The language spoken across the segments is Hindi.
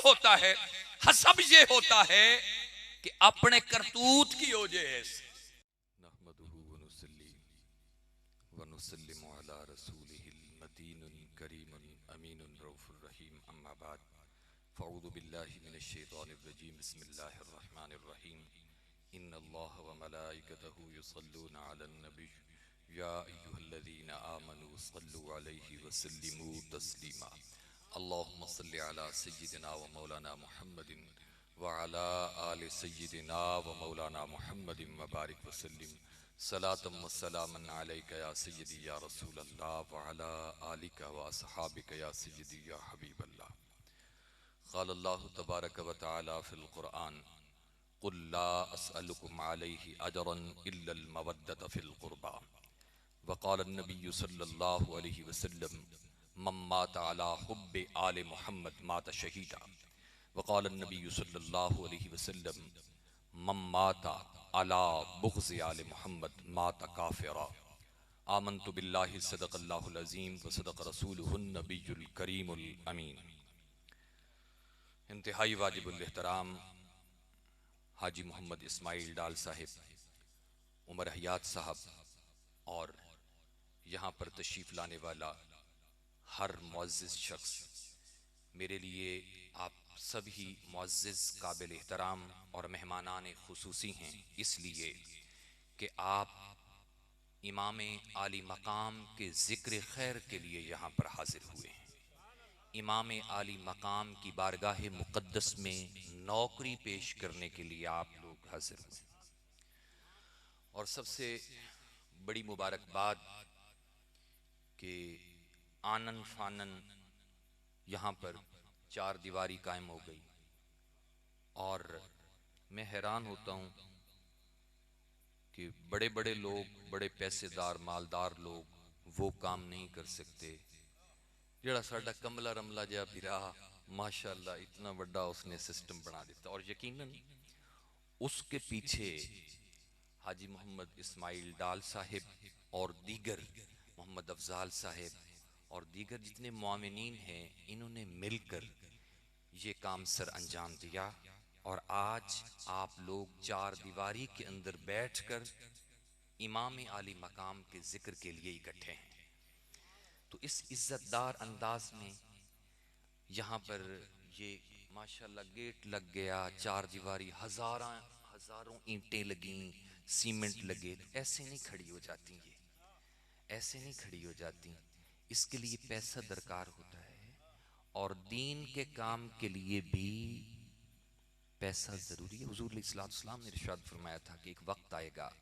होता है, हसब ये होता है कि अपने करतूत की वजह से नहमदुहु व नुसल्ली व नुसल्लिमु अला रसूलिहिल मदीनुल करीमुल अमीनुर रऊफुर रहीम, अम्मा बाद, फ़अऊज़ु बिल्लाहि मिनश शैतानिर रजीम, बिस्मिल्लाहिर रहमानिर रहीम, इन्नल्लाह व मलाइकतहु युसल्लूना अलन नबी या अय्युहल्लज़ीना आमनू सल्लु अलैहि व सल्लिमू तस्लीमा। अल्लाहुम्मा सल्लि अला सय्यिदिना व मौलाना मुहम्मदिन व अला आलि सय्यिदिना व मौलाना मुहम्मदिन व बारिक व सल्लिम सलातम व सलामन अलैका या सय्यदी या रसूलल्लाह व अला आलिका व अस्हाबिका या सय्यदी या हबीबल्लाह। क़ाल अल्लाहु तबारक व तआला फ़िल क़ुरआन, क़ुल ला अस्अलुकुम अलैहि अजरन इल्लल मवद्दत फ़िल क़ुरबा। व क़ाल अन्नबिय्यु सल्लल्लाहु अलैहि वसल्लम, मम माता अला हुब्बि आले मुहम्मद माता शहीदा। व क़ाल अन्नबिय्यु सल्लल्लाहु अलैहि वसल्लम, मम माता अला बुग़्ज़ि आले मुहम्मद माता काफ़िरा। आमन्तु बिल्लाहि सदक़ल्लाहुल अज़ीम व सदक़ रसूलुहुन नबियुल करीमुल अमीन। इंतहाई वाजिबुल एहतराम हाजी मोहम्मद इस्माइल डाल साहिब, उमर हयात साहब और यहाँ पर तशरीफ़ लाने वाला हर मुअज़्ज़िज़ शख्स, मेरे लिए आप सभी मुअज़्ज़िज़ काबिल एहतराम और मेहमानान खुसूसी हैं, इसलिए कि आप इमाम आली मकाम के ज़िक्र खैर के लिए यहाँ पर हाजिर हुए हैं। इमाम आली मकाम की बारगाह मुक़द्दस में नौकरी पेश करने के लिए आप लोग हाजिर हुए। और सबसे बड़ी मुबारकबाद कि आनन फानन यहाँ पर चार दीवारी कायम हो गई। और मैं हैरान होता हूँ कि बड़े बड़े लोग, बड़े पैसेदार मालदार लोग वो काम नहीं कर सकते जड़ा साडा कमला रमला जहा बिरा माशाअल्लाह इतना बड़ा उसने सिस्टम बना दिता। और यकीनन उसके पीछे हाजी मोहम्मद इस्माइल डाल साहिब और दीगर मोहम्मद अफजाल साहिब और दीगर जितने मुआमिनीन हैं, इन्होंने मिलकर ये काम सर अंजाम दिया। और आज आप लोग चार दीवारी के अंदर बैठकर इमाम आली मकाम के जिक्र के लिए इकट्ठे हैं। तो इस इज्जतदार अंदाज में यहाँ पर ये माशाल्लाह गेट लग गया, चार दीवारी, हजारों ईंटें लगी, सीमेंट लगे, तो ऐसे नहीं खड़ी हो जाती, ये ऐसे नहीं खड़ी हो जाती। इसके लिए पैसा दरकार होता है और दीन के काम के लिए भी पैसा जरूरी है। हुजूर अलैहिस्सलाम ने इरशाद फरमाया था कि एक वक्त आएगा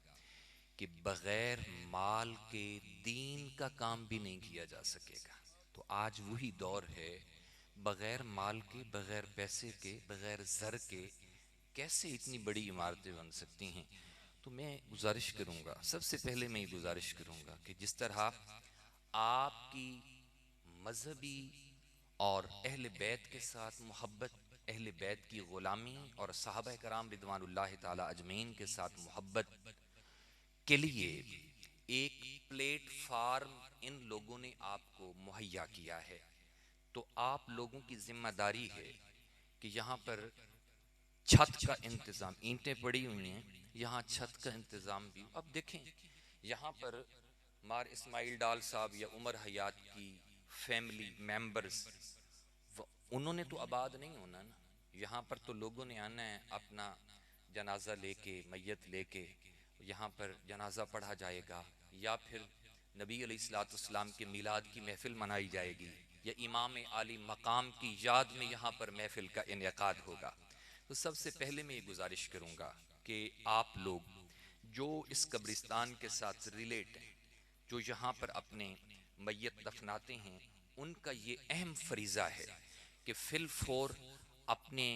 कि बगैर माल के दीन का काम भी नहीं किया जा सकेगा। तो आज वही दौर है, बगैर माल के, बगैर पैसे के, बगैर ज़र के कैसे इतनी बड़ी इमारतें बन सकती हैं। तो मैं गुजारिश करूँगा, सबसे पहले मैं ये गुजारिश करूँगा कि जिस तरह आपकी मजहबी और अहले बैत के साथ मोहब्बत, अहले बैत की ग़ुलामी और सहाबा कराम रिदवानुल्लाहि ताला अजमईन के साथ मोहब्बत के लिए एक प्लेटफार्म इन लोगों ने आपको मुहैया किया है, तो आप लोगों की जिम्मेदारी है कि यहाँ पर छत का इंतज़ाम, ईंटें पड़ी हुई हैं, यहाँ छत का इंतज़ाम भी। अब देखें यहाँ पर मार इस्माइल डाल साहब या उमर हयात की फैमिली मेंबर्स, उन्होंने तो आबाद नहीं होना ना, यहाँ पर तो लोगों ने आना है अपना जनाजा लेके, मैयत लेके, यहाँ पर जनाजा पढ़ा जाएगा या फिर नबी अलैहिस्सलाम के मिलाद की महफिल मनाई जाएगी या इमाम आली मकाम की याद में यहाँ पर महफिल का इनेकाद होगा। तो सबसे पहले मैं ये गुजारिश करूँगा कि आप लोग जो इस कब्रिस्तान के साथ रिलेट हैं, जो यहाँ पर अपने मैयत दफनाते हैं, उनका ये अहम फरीज़ा है कि फिल फोर अपने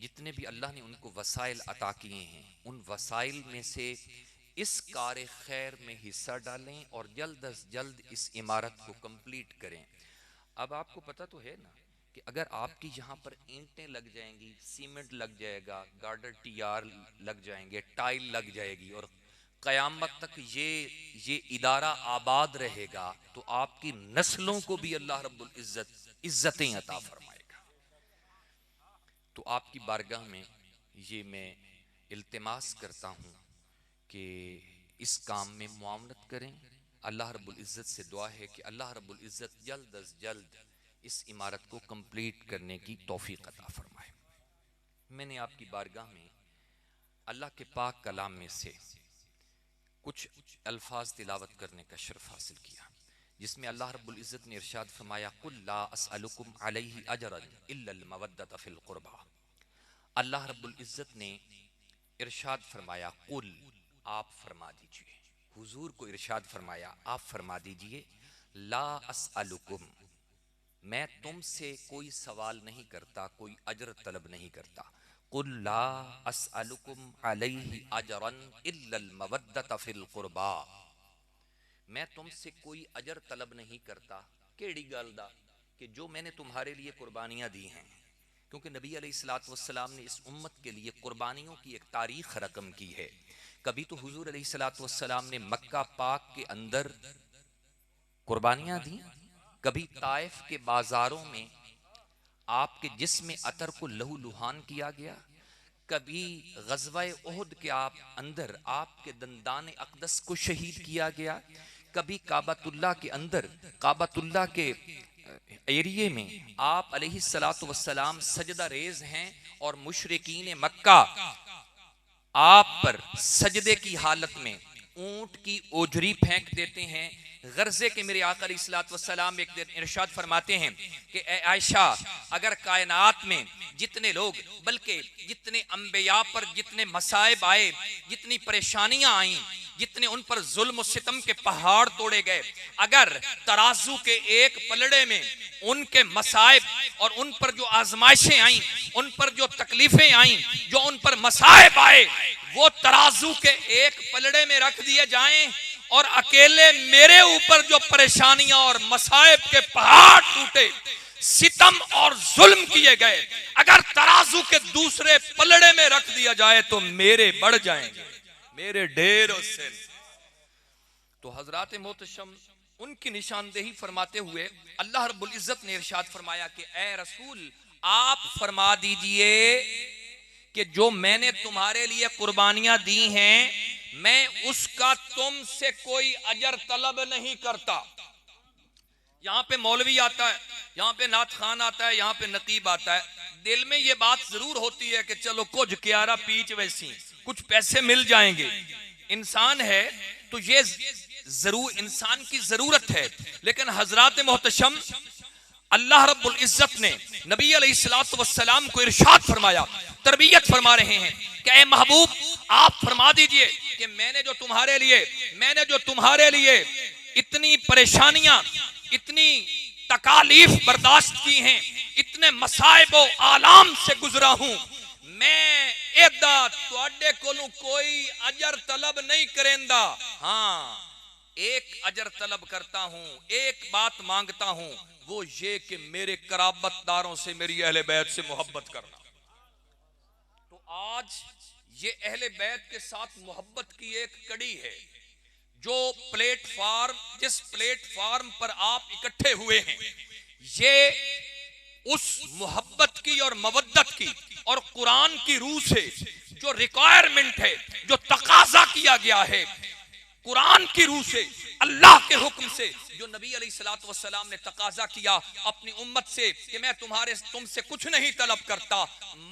जितने भी अल्लाह ने उनको वसाइल अता किए हैं, उन वसाइल में से इस कार खैर में हिस्सा डालें और जल्द अज जल्द इस इमारत को कंप्लीट करें। अब आपको पता तो है ना कि अगर आपकी यहाँ पर ईंटें लग जाएंगी, सीमेंट लग जाएगा, गार्डर टीआर लग जाएंगे, टाइल लग जाएगी और क़यामत तक ये इदारा आबाद रहेगा, तो आपकी नस्लों को भी अल्लाह रब्बुल इज्जत इज्जतें अता फरमाएगा। तो आपकी बारगाह में ये मैं इल्तिमास करता हूँ कि इस काम में मुआवनत करें। अल्लाह रब्बुल इज़्ज़त से दुआ है कि अल्लाह रब्बुल इज़्ज़त जल्द अज जल्द इस इमारत को कंप्लीट करने की तौफीक अता फरमाए। मैंने आपकी बारगाह में अल्लाह के पाक कलाम में से कुछ अल्फाज तिलावत करने का शर्फ हासिल किया, जिसमें अल्लाह रब्बुल इज़्ज़त ने इरशाद फरमाया, कुल ला अस्अलुकुम अलैहि अजरन इल्लल मवद्दत फिल कुर्बा। अल्लाह रब्बुल इज़्ज़त ने इरशाद फरमाया, कुल आप फरमा दीजिए, हुजूर को इरशाद फरमाया आप फरमा दीजिए, ला अस्अलुकुम मैं तुमसे कोई सवाल नहीं करता, कोई अजर तलब नहीं करता। कुल ला अस्अलुकुम अलैहि अजरन इल्लल मवद्दत फिल कुर्बा। मैं तुमसे कोई अजर तलब नहीं करता केड़ी गल दा कि जो मैंने तुम्हारे लिए कुर्बानियां दी हैं, क्योंकि नबी अलैहिस्सलातु वस्सलाम ने इस उम्मत के लिए कुर्बानियों की एक तारीख रकम की है। कभी तो हुजूर अलैहिस्सलातु वस्सलाम ने मक्का पाक के अंदर कुर्बानियां दी, कभी ताइफ के बाजारों में आपके जिस्म अतर को लहू लुहान किया गया, कभी ग़ज़वा उहद के अंदर आपके दंदान अक़दस को शहीद किया गया, कभी काबतुल्लाह के अंदर काबतुल्लाह के एरिए में आप अलैहिस्सलातु वस्सलाम सजदा रेज हैं और मुशरिकीन मक्का आप पर सजदे की हालत में ऊंट की ओझरी फेंक देते हैं। गर्जे के मेरे आका अलैहिस्सलातु वस्सलाम एक दिन इरशाद फरमाते हैं कि ए आयशा, अगर कायनात में जितने लोग, बल्कि जितने अंबिया पर जितने मसाइब आए, जितनी परेशानियां आई, जितने उन पर जुल्म सितम के पहाड़ तोड़े गए, अगर तराजू के एक पलड़े में उनके मसाइब और उन पर जो आजमाइशें आई, उन पर जो तकलीफें आई, जो उन पर मसाइब आए, वो तराजू के एक पलड़े में रख दिए जाएं और अकेले मेरे ऊपर जो परेशानियां और मसाइब के पहाड़ टूटे, सितम और जुल्म किए गए, अगर तराजू के दूसरे पलड़े में रख दिया जाए तो मेरे बढ़ जाएंगे, मेरे ढेरों से। तो हजरात मोहतशम उनकी निशानदेही फरमाते हुए अल्लाह रब्बुल इज़्ज़त ने इरशाद फरमाया कि ए रसूल, आप फरमा दीजिए कि जो मैंने तुम्हारे लिए कुर्बानियां दी हैं, मैं उसका तुमसे कोई अजर तलब नहीं करता। यहाँ पे मौलवी आता है, यहाँ पे नात खान आता है, यहाँ पे नकीब आता है, दिल में ये बात जरूर होती है कि चलो कुछ क्यारा पीच वैसी कुछ पैसे मिल जाएंगे। इंसान है तो ये जरूर इंसान की जरूरत है, लेकिन हजरात मोहतशम अल्लाह रब्बुल इज़्ज़त ने नबी अलैहिस्सलातु वस्सलाम को इरशाद फरमाया, तरबियत फरमा रहे हैं कि ए महबूब, आप फरमा दीजिए कि मैंने जो तुम्हारे लिए इतनी परेशानियां, इतनी तकालीफ बर्दाश्त की हैं, इतने मसाइब व आलाम से गुजरा हूं, मैं एदा तुहाडे कोलों कोई अजर तलब नहीं करेंदा। हाँ, एक अजर तलब करता हूं, एक बात मांगता हूं, वो ये कि मेरे कराबतदारों से, मेरी अहले बैत से मोहब्बत करना। तो आज ये अहले बैत के साथ मोहब्बत की एक कड़ी है। जो प्लेटफार्म, जिस प्लेटफार्म पर आप इकट्ठे हुए हैं, ये उस मोहब्बत की और मवद्दत की और कुरान की रूह से जो रिक्वायरमेंट है, जो तकाजा किया गया है कुरान की रूह से, अल्लाह के हुक्म से, जो नबी अलैहिस्सलातु वस्सलाम ने तकाजा किया अपनी उम्मत से कि मैं तुमसे कुछ नहीं तलब करता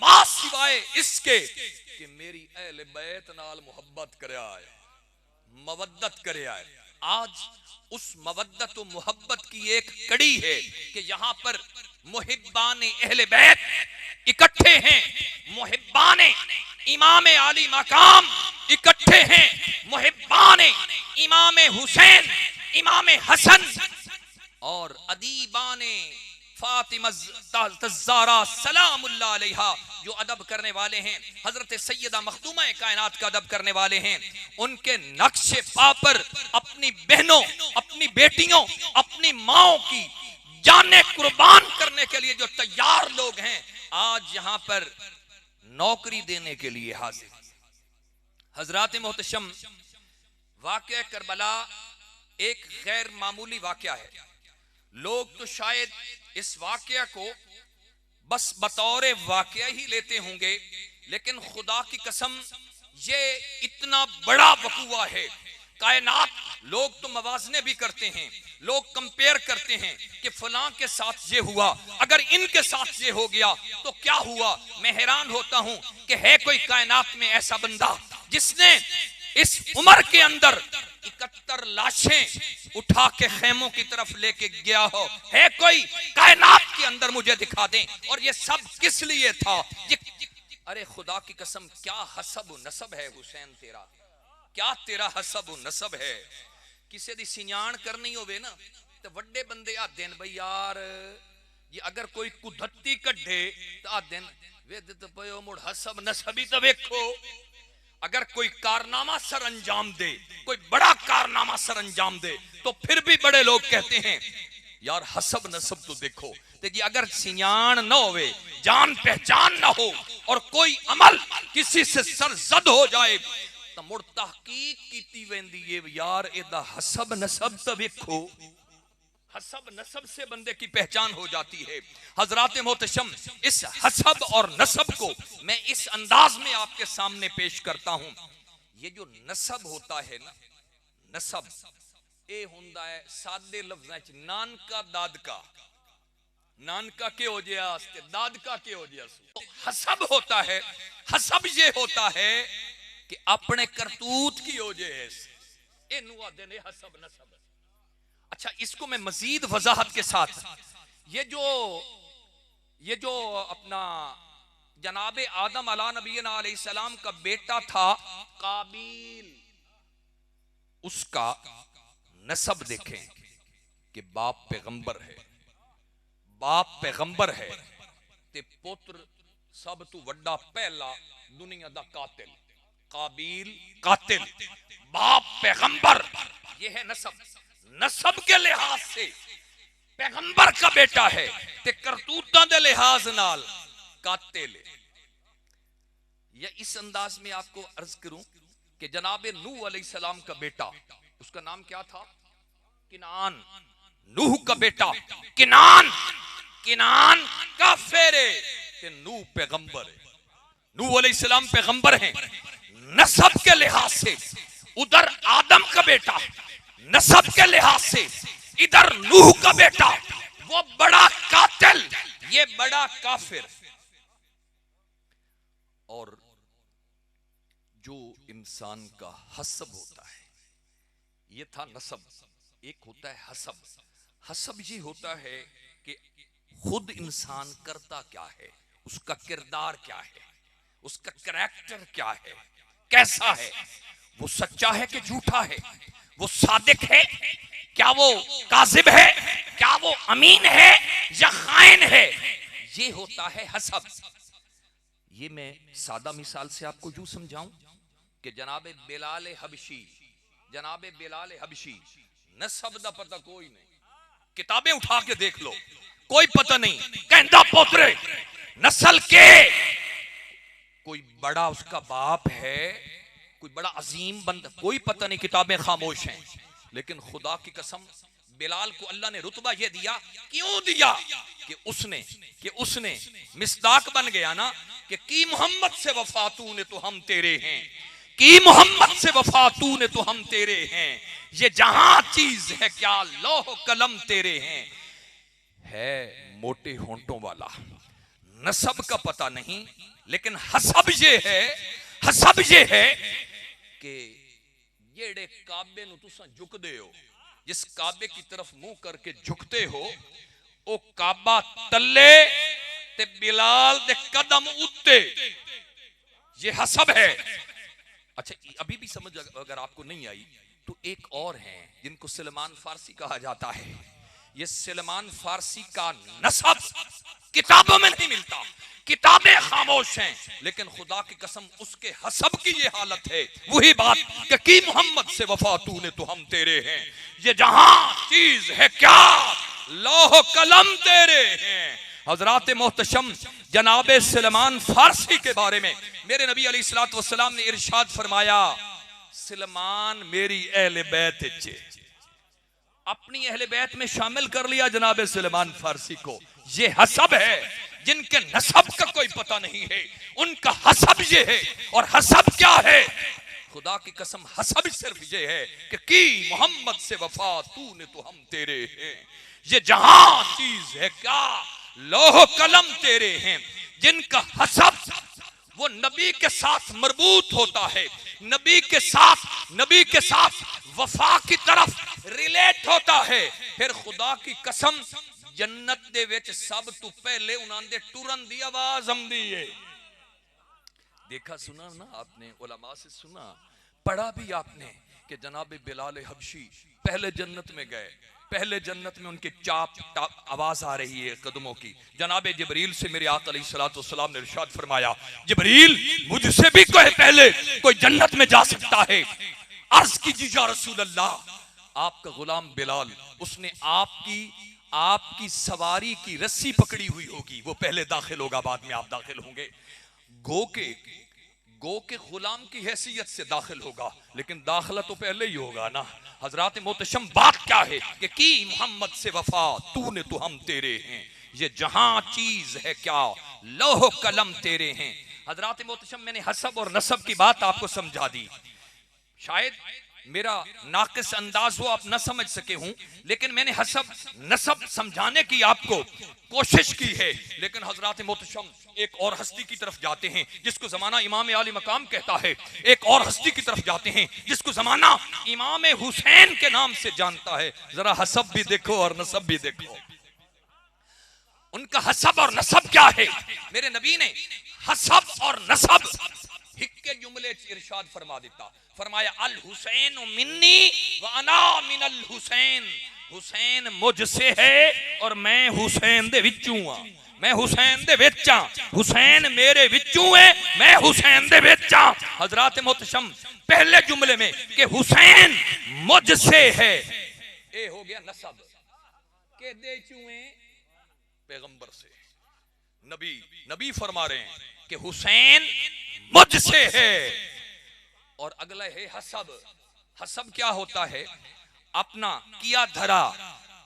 मां सिवाय इसके कि मेरी अहले बैत नाल मोहब्बत करे आए, मवद्दत करे आए। आज उस मवद्दत और मोहब्बत की एक कड़ी है कि यहाँ पर मुहिब्बान अहले बैत इकट्ठे हैं, मुहिब्बान इमाम आली मकाम इकट्ठे हैं, मुहिब्बान इमाम हुसैन, इमाम हसन और अदीबान फातिमा ज़हरा सलामुल्लाह अलैहा जो अदब करने वाले हैं, हजरत सैयदा मखदूमा कायनात का अदब करने वाले हैं, उनके नक्शे पा पर अपनी बहनों, अपनी बेटियों, अपनी माओ की जाने कुर्बान करने के लिए जो तैयार लोग हैं, आज यहां पर नौकरी देने के लिए हाजिर। हजरात मोहतशम, वाक़या करबला एक गैर मामूली वाक़या है। लोग तो शायद इस वाक़या को बस बतौर वाकया ही लेते होंगे, लेकिन खुदा की कसम ये इतना बड़ा वकूआ है। कायनात, लोग तो मवाजने भी करते हैं, लोग कंपेयर करते हैं कि फलां के साथ ये हुआ, अगर इनके साथ ये हो गया तो क्या हुआ। मैं हैरान होता हूं कि है कोई कायनात में ऐसा बंदा जिसने इस उम्र के अंदर 71 लाशें उठा के खेमों की तरफ लेके गया हो। है कोई कायनात के अंदर, मुझे दिखा दें। और ये सब किस लिए था? ये अरे खुदा की कसम, क्या हसब नसब है हुसैन तेरा, क्या तेरा हसब नसब है। किसी दी सियाण करनी होवे ना तो वड्डे बंदे आदे ने बई यार ये अगर कोई कुदत्ती कढ़े तो आदे वे तो पयो मुड़ हसब नसब ही तो वेखो। अगर कोई कारनामा सर अंजाम दे, कोई बड़ा कारनामा सर अंजाम दे, तो फिर भी बड़े लोग कहते हैं यार हसब नसब तो देखो। तो जी अगर सियाण ना होवे, जान पहचान ना हो और कोई अमल किसी से सरजद हो जाए तो मुड़ तहकीक कीती वेंदी है यार एदा हसब नसब तो देखो। हसब नसब से बंदे की पहचान हो जाती है। हजरात मोहतशम, इस हसब और नसब को मैं इस अंदाज में आपके सामने पेश करता हूं। ये जो नसब होता है ना, नसब ए हुंदा है सादे लफ्ज़ां च नानका दादका। नानका के हो गया, दादका के हो गया। तो हसब होता है, हसब ये होता है कि अपने करतूत की हो जाए, इनू आदे ने हसब नसब। अच्छा, इसको मैं मजीद वजाहत के साथ, ये जो अपना जनाबे आदम अला नबीना अलैहिस्सलाम का बेटा था काबिल, उसका नसब देखें कि बाप पैगंबर है, बाप पैगंबर है ते पुत्र सब तू वड्डा पहला दुनिया दा कातिल। काबिल कातिल, बाप पैगंबर, ये है नसब। नसब के लिहाज से पैगंबर का बेटा है ते करतूतां दे लिहाज नाल कातिल। या इस अंदाज में आपको अर्ज करूं कि जनाबे नूह अलैहिस्सलाम का बेटा, उसका नाम क्या था? किनान। नूह का बेटा किनान, किनान काफिर है ते नूह पैगंबर है। नूह अलैहिस्सलाम पैगंबर हैं। नसब के लिहाज से उधर आदम का बेटा, नसब के लिहाज से इधर नूह का बेटा, वो बड़ा कातिल, ये बड़ा काफिर। और जो इंसान का हसब होता है, ये था नसब। एक होता है हसब। हसब ये होता है कि खुद इंसान करता क्या है, उसका किरदार क्या है, उसका करैक्टर क्या है, कैसा है, वो सच्चा है कि झूठा है, वो सादिक है, क्या वो काजिब है, क्या वो अमीन है या खाइन है, ये होता है हसब। ये मैं सादा मिसाल से आपको यूं समझाऊं कि जनाबे बिलाल हबशी, जनाबे बिलाल हबशी, नसब दा पता कोई नहीं, किताबें उठा के देख लो, कोई पता नहीं, कहंदा पोतरे नस्ल के, कोई बड़ा उसका बाप है, कोई बड़ा अजीम बंदा, कोई पता नहीं, किताबें खामोश हैं। लेकिन खुदा की कसम, बिलाल को अल्लाह ने रुतबा ये दिया, क्यों दिया? कि उसने मिसदाक बन गया ना कि की मोहम्मद से वफातू ने तो हम तेरे हैं, की मोहम्मद से वफातू ने तो हम तेरे हैं, ये जहां चीज है क्या लौह कलम तेरे हैं। है मोटे होंठों वाला, नसब का पता नहीं, लेकिन हसब ये है, हसब ये है कि जेड़े काबे नु तुसा झुकदे हो, जिस काबे की तरफ मुंह करके झुकते हो, ओ काबा तले ते बिलाल दे कदम उत्ते, ये हसब है। अच्छा, अभी भी समझ अगर आपको नहीं आई तो एक और हैं जिनको सलमान फारसी कहा जाता है। ये सलमान फारसी का नसब किताबों में नहीं मिलता, किताबें खामोश हैं, लेकिन खुदा की कसम उसके हसब की ये हालत है। वही बात कि मोहम्मद से वफातू ने तो हम तेरे हैं, ये जहां चीज है क्या लौह कलम तेरे हैं। हजरात मोहतशम, जनाबे सलमान फारसी के बारे में मेरे नबी अलैहिस्सलातु वस्सलाम ने इरशाद फरमाया, सलमान मेरी अहले बैत च अपनी अहले बैत में शामिल कर लिया जनाब सुलेमान फारसी को। ये हसब है जिनके नसब का कोई पता नहीं है, उनका हसब ये है। और हसब क्या है? खुदा की कसम, हसब सिर्फ ये है कि मोहम्मद से वफा तूने तो हम तेरे हैं। ये जहां चीज है क्या, लौह कलम तेरे हैं। जिनका हसब वो नबी के साथ मरबूत होता है, नबी के साथ वफा की तरफ रिलेट होता है। फिर खुदा की कसम, जन्नत दे विच सब तू पहले उन्हां दे टुरन दी आवाज आंदी है। देखा सुना ना आपने, उलमा से सुना, पढ़ा भी आपने कि जनाब बिलाल हबशी पहले जन्नत में गए, पहले जन्नत में उनके चाप आवाज आ रही है कदमों की। जनाब जिब्रील से मेरे आका अलैहिस्सलाम ने इरशाद फरमाया, जिब्रील मुझसे भी कोई पहले कोई जन्नत में जा सकता है। अर्ज कीजिए या रसूल अल्लाह, आपका गुलाम बिलाल, उसने आपकी सवारी की रस्सी पकड़ी हुई होगी, वो पहले दाखिल होगा, बाद में आप दाखिल होंगे। गो के गुलाम की हैसियत से दाखिल होगा, लेकिन दाखिला तो पहले ही होगा ना। हजरात मोहतशम, बात क्या है कि मोहम्मद से वफा तूने तो हम तेरे हैं। ये जहां चीज है क्या, लौह कलम तेरे हैं। हजरात मोहतशम, मैंने हसब और नसब की बात आपको समझा दी। शायद मेरा नाकिस अंदाज हो, आप न समझ सके हूं, लेकिन मैंने हसब नसब समझाने की आपको कोशिश की है। लेकिन हजरात मोहतशम, एक और हस्ती की तरफ जाते हैं जिसको जमाना इमाम आली मकाम कहता है। एक और हस्ती की तरफ जाते हैं जिसको जमाना इमाम हुसैन के नाम से जानता है। जरा हसब भी देखो और नसब भी देखो। उनका हसब और नसब क्या है? मेरे नबी ने हसब और नसब हिक्के जुमले इरशाद फरमा देता, फरमाया अल हुसैन मिन्नी व अना मिनल हुसैन। हुसैन मुझसे है और मैं हुसैन दे विचों हां। मैं हुसैन दे विच हां, हुसैन मेरे विचों है, मैं हुसैन दे विच हां। हजरात मोहतशम, पहले जुमले में कि हुसैन मुझसे है, ए हो गया नसब के दे चुए पैगंबर से। नबी फरमा रहे हैं कि हुसैन मुझसे है। और अगला है हसब। हसब क्या होता है? अपना किया धरा।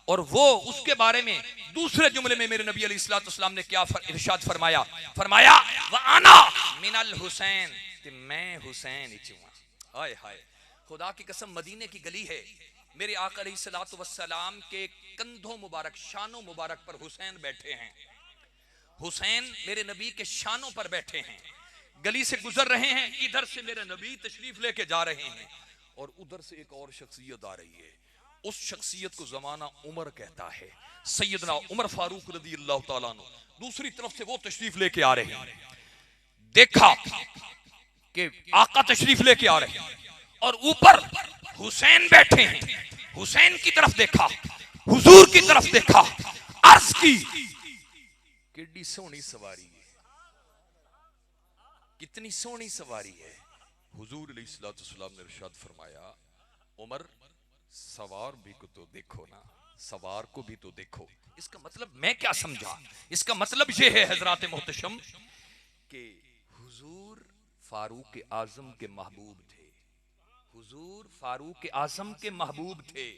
और वो उसके बारे में दूसरे जुमले में मेरे नबी अलैहिस्सलाम ने क्या इरशाद फरमाया? फरमाया व अना मिनल हुसैन, कि मैं हुसैन ही चुआ। हाय हाय, खुदा की कसम, मदीने की गली है, मेरे आका अलैहिस्सलाम के कंधों मुबारक, शानों मुबारक पर हुसैन बैठे हैं। हुसैन मेरे नबी के शानों पर बैठे हैं। गली से गुजर रहे हैं, इधर से मेरे नबी तशरीफ लेके जा रहे हैं और उधर से एक और शख्सियत आ रही है। उस शख्सियत को जमाना उमर कहता है, सैयदना उमर फारूक रज़ी अल्लाह तआला अन्हु। दूसरी तरफ से वो तशरीफ लेके आ रहे हैं। देखा कि आका तशरीफ लेके आ रहे हैं और ऊपर हुसैन बैठे हैं। हुसैन की तरफ देखा, हुजूर की तरफ देखा, अर्ज की कितनी सोहनी सवारी है, कितनी सोहनी सवारी है। हुजूर अलैहिस्सलाम ने इरशाद फरमाया, उमर सवार भी को तो देखो ना, सवार को भी तो देखो। इसका मतलब मैं क्या समझा? इसका मतलब ये है हजरात मोहतशम कि हुजूर फारूक आजम के महबूब थे। हुजूर फारूक आजम के महबूब थे,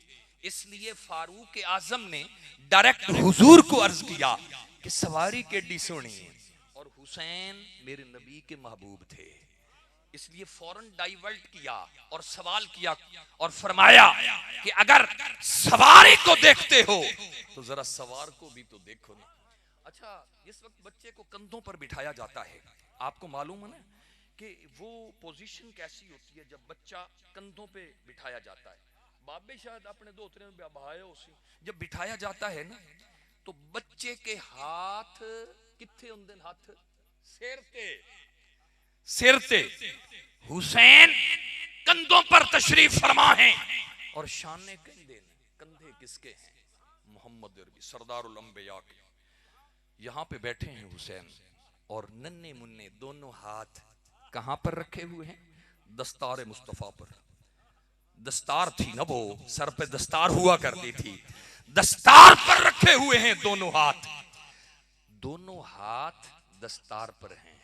इसलिए फारूक आजम ने डायरेक्ट हुजूर को अर्ज किया कि सवारी केडी सोहनी है। और हुसैन मेरे नबी के महबूब थे, इसलिए फौरन डाइवर्ट किया और सवाल किया और फरमाया कि अगर सवारी को देखते हो तो जरा सवार को भी तो देखो ना। अच्छा, इस वक्त बच्चे को कंधों पर बिठाया जाता है, आपको मालूम है ना कि वो पोजीशन कैसी होती है जब बच्चा कंधों पे बिठाया जाता है। बाबे शायद अपने दोतरे में बहाया उसी, जब बिठाया जाता है ना तो बच्चे के हाथ किथे होंदे ने? हाथ सिर ते। हुसैन कंधों पर तशरीफ फरमा है और शाने कंधे, कंधे किसके हैं? मोहम्मद अरबी सरदारुल अंबिया के। यहां पे बैठे हैं हुसैन और नन्हे मुन्ने दोनों हाथ कहां पर रखे हुए हैं? दस्तार मुस्तफा पर। दस्तार थी ना, वो सर पे दस्तार हुआ करती थी, दस्तार पर रखे हुए हैं दोनों हाथ। दोनों हाथ दस्तार पर हैं।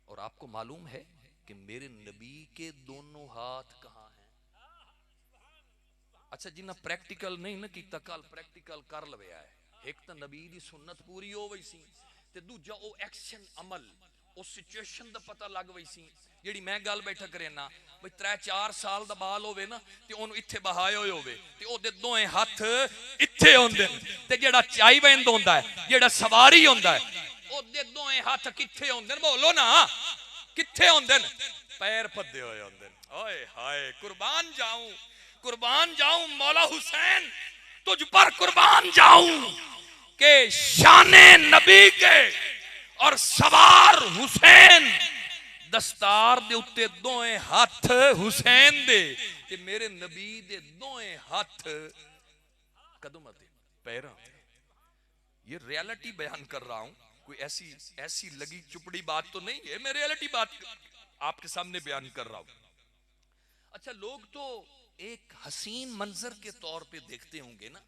और आपको मालूम है कि मेरे नबी के दोनों हाथ कहां हैं? अच्छा जिन्हें प्रैक्टिकल नहीं ना किया कल प्रैक्टिकल कर लविया है। एक तो नबी दी सुन्नत पूरी हो गई सी ते दूजा वो एक्शन अमल उस सिचुएशन दा पता लग गई सी जिहड़ी मैं गल बैठा करे ना भाई 3-4 साल दा बाल होवे ना ते ओनू इत्थे बहाए होए होवे ते ओदे दोए हत्थ इत्थे होंदे ते जेड़ा चाई बंद होंदा है जेड़ा सवारी होंदा है ओदे दोए हत्थ कित्थे होंदे बोलो ना कित्थे होंदे पैर फद्दे होए होंदे। ओए हाय कुर्बान जाऊं मौला हुसैन तुझ पर कुर्बान जाऊं के शाने नबी के और सवार हुसैन दस्तार दे उत्ते दोए हाथ हुसैन दे ते मेरे नबी दे दोए हाथ कदम ते पैरां ते। ये रियलिटी बयान कर रहा हूं कोई ऐसी लगी चुपड़ी बात तो नहीं है मैं रियलिटी बात आपके सामने बयान कर रहा हूं। अच्छा लोग तो एक हसीन मंजर के तौर पे देखते होंगे ना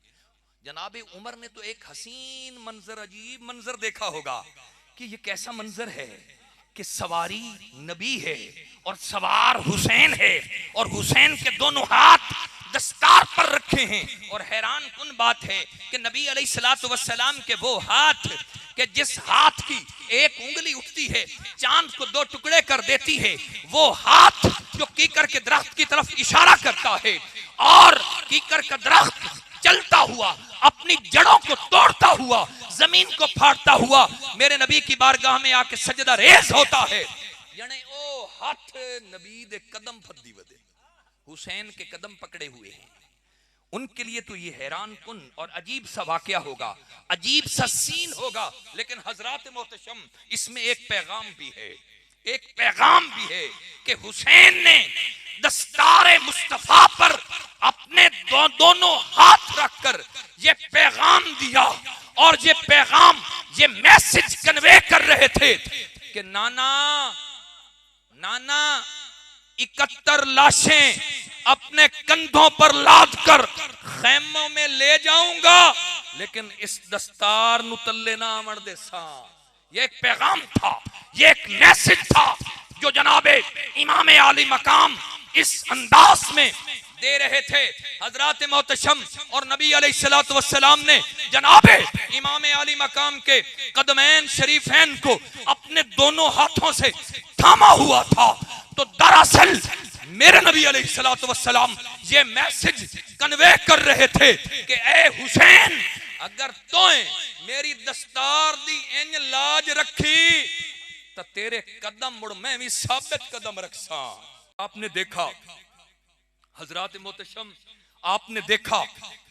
जनाबे उमर ने तो एक हसीन मंजर अजीब मंजर देखा होगा कि ये कैसा मंजर है कि सवारी नबी है और सवार हुसैन है और हुसैन के दोनों हाथ दस्तार पर रखे हैं और हैरान कुन बात है कि नबी अलैहिस्सलातु वस्सलाम के वो हाथ कि जिस हाथ की एक उंगली उठती है चांद को 2 टुकड़े कर देती है वो हाथ जो कीकर के दरख्त की तरफ इशारा करता है और कीकर का दरख्त चलता हुआ अपनी जड़ों को तोड़ता हुआ जमीन को फाड़ता हुआ मेरे नबी की बारगाह में आके सजदा रेज होता है यानी ओ हाथ नबी दे कदम फद्दी वदे हुसैन के कदम पकड़े हुए हैं। उनके लिए तो ये हैरान कुन और अजीब सा वाकया होगा अजीब सा सीन होगा लेकिन हजरात मोहतशम इसमें एक पैगाम भी है कि हुसैन ने दस्तारे मुस्तफा पर अपने दोनों हाथ रखकर ये पैगाम दिया और ये पैगाम ये मैसेज कन्वे कर रहे थे कि नाना 71 लाशें अपने कंधों पर लाद कर खैमों में ले जाऊंगा लेकिन इस दस्तार नु तल्ले ना आमण देसा। ये एक पैगाम था ये एक मैसेज था जो जनाबे इमाम आली मकाम इस अंदाज में दे रहे थे। हजरात मोहतशम और नबी अलैहिस्सलातु वस्सलाम ने जनाबे इमाम आली मकाम के कदमैन शरीफैन को अपने दोनों हाथों से थामा हुआ था। तो दरअसल मेरे नबी अलैहिस्सलातु वस्सलाम ये मैसेज कन्वे कर रहे थे कि ए हुसैन अगर तोए मेरी दस्तार दी इंज लाज रखी तो तेरे कदम मुड़ मैं भी साबित कदम रखसा। आपने देखा हजरात मोहतशम आपने देखा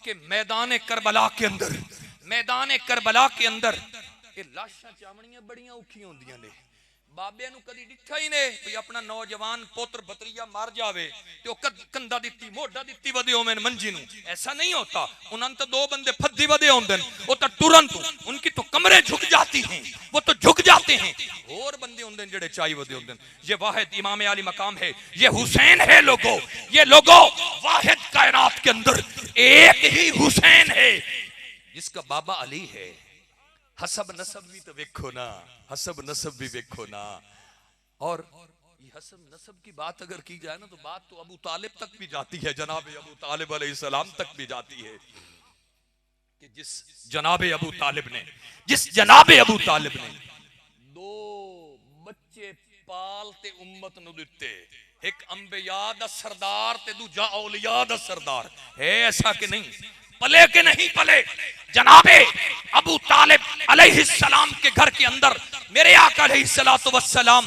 कि मैदान करबला के अंदर ये लाशां चावणियां बड़ियां औखी होंदियां ने बाबे नू कदी डिठा ही ने भी अपना नौजवान पुत्र भतरिया मर जावे तो कंधा दित्ती मोढा दित्ती वदे होवे मंजी नू ऐसा नहीं होता। उन्हां तो 2 बंदे फद्दी वदे होंदे वो तो तुरंत उनकी तो कमरें झुक जाती हैं वो तो झुक जाते हैं और बंदे होंदे जेड़े चाई वदे होंदे। ये वाहिद इमाम आली मकाम है ये हुसैन है लोगों ये लोगों वाहिद कायनात के अंदर एक ही हुसैन है जिसका बाबा अली है। हसब नसब भी तो देखो ना हसब नसब भी देखो ना और ये हसब नसब की बात अगर की जाए ना तो बात तो अबू तालिब तक भी जाती है जनाबे अबू तालिब अलैहिस्सलाम तक भी जाती है कि जिस जनाबे अबू तालिब ने 2 बच्चे पाल ते उम्मत नु दिते एक अंबिया दा सरदार ते दूजा औलिया दा सरदार है ऐसा कि नहीं पले के नहीं पले जनाबे अबू तालिब अलैहिस्सलाम के घर के अंदर मेरे आका अलैहिस्सलातु वस्सलाम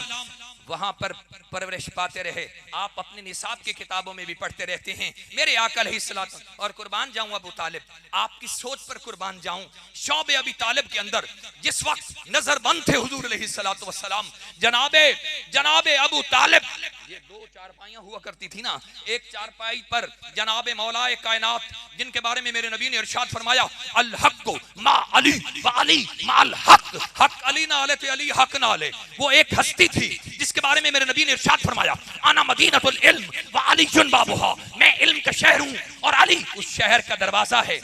वहां पर परवरिश पाते रहे। आप अपने निसाब की किताबों में भी पढ़ते रहते हैं मेरे आका अलैहिस्सलातु और कुर्बान जाऊं अबू तालिब आपकी सोच पर कुर्बान जाऊं शौबे अबी तालिब के अंदर जिस वक्त नजरबंद थे हुजूर अलैहिस्सलातु वस्सलाम जनाबे अबू तालिब ये 2 चारपाइयां हुआ करती थी ना एक चारपाई पर जनाबे मौलाए कायनात जिनके बारे में मेरे नबी ने इरशाद फरमाया अल हक मा अली व अली माल हक अली ना ले तो अली हक ना ले वो एक हस्ती थी जिसके बारे में मेरे नबी ने इरशाद फरमाया आना मदीनतुल इल्म व अली जुनबाबुहा मैं इल्म का शहर हूं और अली उस शहर का दरवाजा है।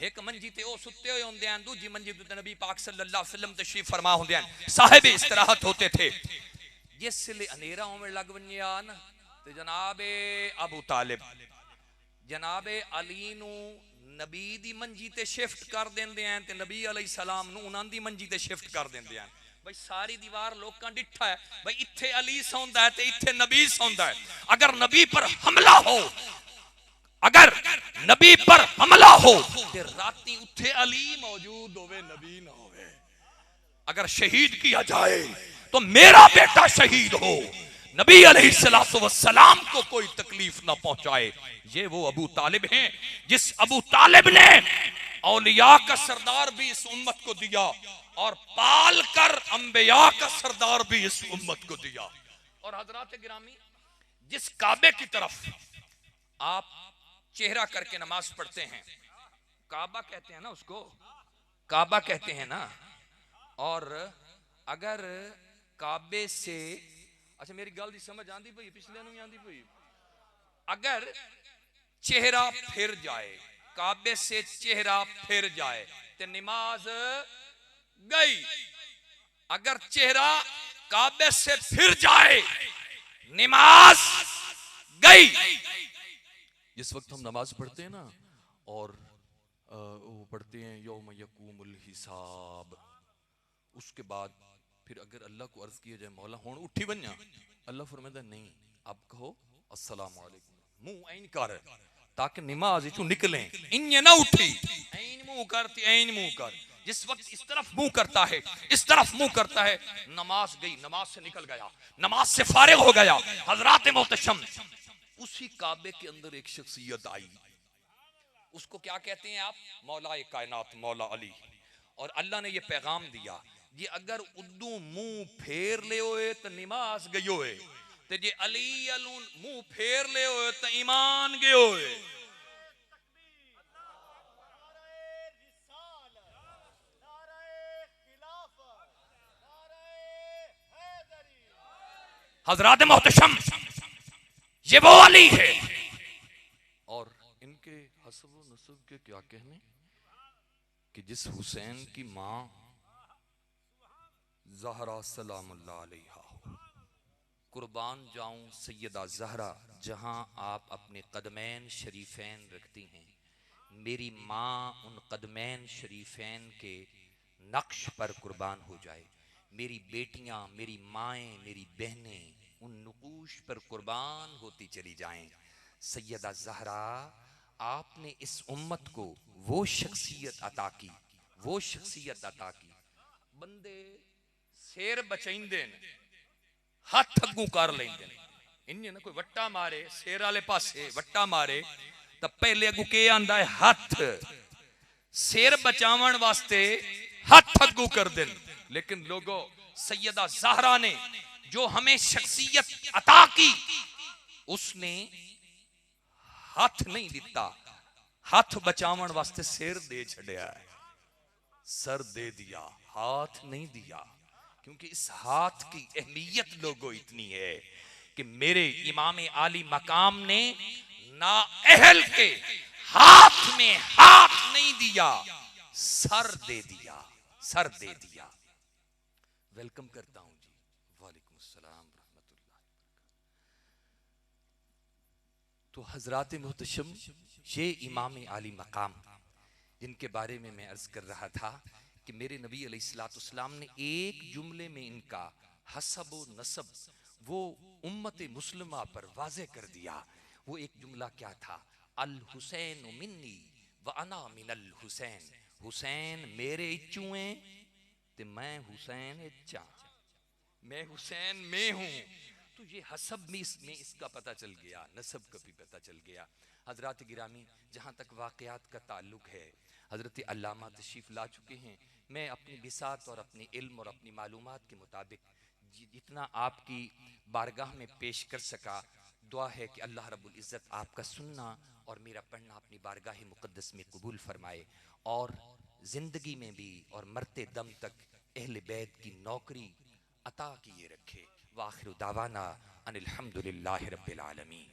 एक मंजी ते ओ सुते हुए होंदे हैं दूजी मंजी ते नबी पाक सल्लल्लाहु अलैहि वसल्लम तशरीफ फरमा होंदे हैं साहिब इस्तराहत होते थे। जिसले अंधेरा होने लग वनिया ना तो जनाबे अबू तालिब जनाबे अली नू नबी दी मंजी ते शिफ्ट कर देंदे हैं ते नबी अलैहि सलाम नू उन्हां दी मंजी ते शिफ्ट कर देंदे हैं। भाई सारी दीवार लोकां डिठा है, भाई इत्थे अली सौंदा है ते इत्थे नबी सौंदा है। अगर नबी पर हमला हो, अगर नबी पर हमला हो ते राती उत्थे अली मौजूद होवे, नबी ना होवे। अगर शहीद किया जाए तो मेरा बेटा शहीद हो, नबी अलैहिस्सलाम को कोई तकलीफ ना पहुंचाए। ये वो अबू तालिब हैं जिस अबू तालिब ने औलिया का सरदार भी इस उम्मत को दिया और पाल कर अंबिया का सरदार भी इस उम्मत को दिया। और हजरात गिरामी, जिस काबे की तरफ आप चेहरा करके नमाज पढ़ते हैं, काबा कहते हैं ना उसको, काबा कहते हैं ना। और अगर काबे से, अच्छा मेरी गल दी समझ आंदी पई, पिछले नूं आंदी पई, अगर चेहरा फिर जाए, काबे से चेहरा फिर जाए तो नमाज गई। अगर चेहरा काबे से फिर जाए नमाज गई। जिस वक्त हम नमाज पढ़ते हैं ना और वो पढ़ते हैं यौम यकूमुल हिसाब, उसके बाद फिर अगर अल्लाह को अर्ज किया जाए मौला हुण उठी बन्या, अल्लाह फरमाता नहीं, अब कहो अस्सलाम वालेकुम, मुंह ऐन कर ताकि नमाज चो निकले, इन्ने ना उठी, ऐन मुंह करती, ऐन मुंह कर। जिस वक्त इस तरफ मुंह करता है, इस तरफ मुंह करता है, नमाज गई, नमाज से निकल गया, नमाज से फारिग हो गया। हजरात मोहतरम, उसी काबे के अंदर एक शख्सियत आई, उसको क्या कहते हैं आप? मौला कायनात, मौला अली। और अल्लाह ने ये पैगाम दिया, ये अगर उद्दू मुंह फेर ले होए तो नमाज गई होए, ते जे अली अलू मुंह फेर ले होए तो ईमान गए होए। हजरात मोहतरम, ये वो अली है। और इनके हसब नसब के क्या कहने कि जिस हुसैन की मां ज़हरा सलामुल्लाह अलैहा, कुर्बान जाऊं सैयदा ज़हरा, जहां आप अपने कदमैन शरीफैन रखती हैं, मेरी मां उन कदमैन शरीफैन के नक्श पर कुर्बान हो जाए। मेरी बेटियां, मेरी माएँ, मेरी बहनें उन नुकूश पर कुर्बान होती चली जाएं। सैयदा ज़हरा, आपने इस उम्मत को वो शख्सियत अता की, वो शख्सियत अता की। बंदे शेर बचाइंदे ने, हाथ अगू कर लेंदे ने, इन्हें ना कोई वट्टा मारे, शेर वाले पासे वट्टा मारे तो पहले अगू के आंदा है हाथ, शेर बचावन वास्ते हाथ अगू कर देन। लेकिन लोगों, सैयदा ज़हरा ने जो हमें शख्सियत अता की, उसने हाथ नहीं दिता, हाथ बचावन वास्ते सिर दे छड़िया है, सर दे दिया, हाथ नहीं दिया। क्योंकि इस हाथ की अहमियत लोगों इतनी है कि मेरे इमाम आली मकाम ने ना अहल के हाथ में हाथ नहीं दिया, सर दे दिया, सर दे दिया। वेलकम करता हूं जी, वालेकुम अस्सलाम रहमतुल्लाह। तो हजरात मुहतशम, ये इमाम आली मकाम जिनके बारे में मैं अर्ज कर रहा था कि मेरे नबी अलैहिस्सलाम ने एक जुमले में इनका हसब व नसब वो उम्मत मुस्लिमा पर वाज़े कर दिया। वो एक जुमला क्या था? अल हुसैन मिन्नी व अना मिनल हुसैन, हुसैन मेरे इच्चुए ते मैं हुसैन इच्चा, मैं हुसैन में हूं। तो ये हसब में इसका पता चल गया, नसब का भी पता चल गया। हजरत गिरामी, जहाँ तक वाक़यात का ताल्लुक है, हजरत अल्लामा तशरीफ़ ला चुके हैं। मैं अपनी बिसात और अपनी इल्म और अपनी मालूमात के मुताबिक जितना आपकी बारगाह में पेश कर सका, दुआ है कि अल्लाह रब्बुल इज़्ज़त आपका सुनना और मेरा पढ़ना अपनी बारगाह मुक़द्दस में कबूल फरमाए और ज़िंदगी में भी और मरते दम तक अहले बैत की नौकरी अता किए रखे। वाखिर दावाना अनिल हम्दुलिल्लाहि रब्बिल आलमीन।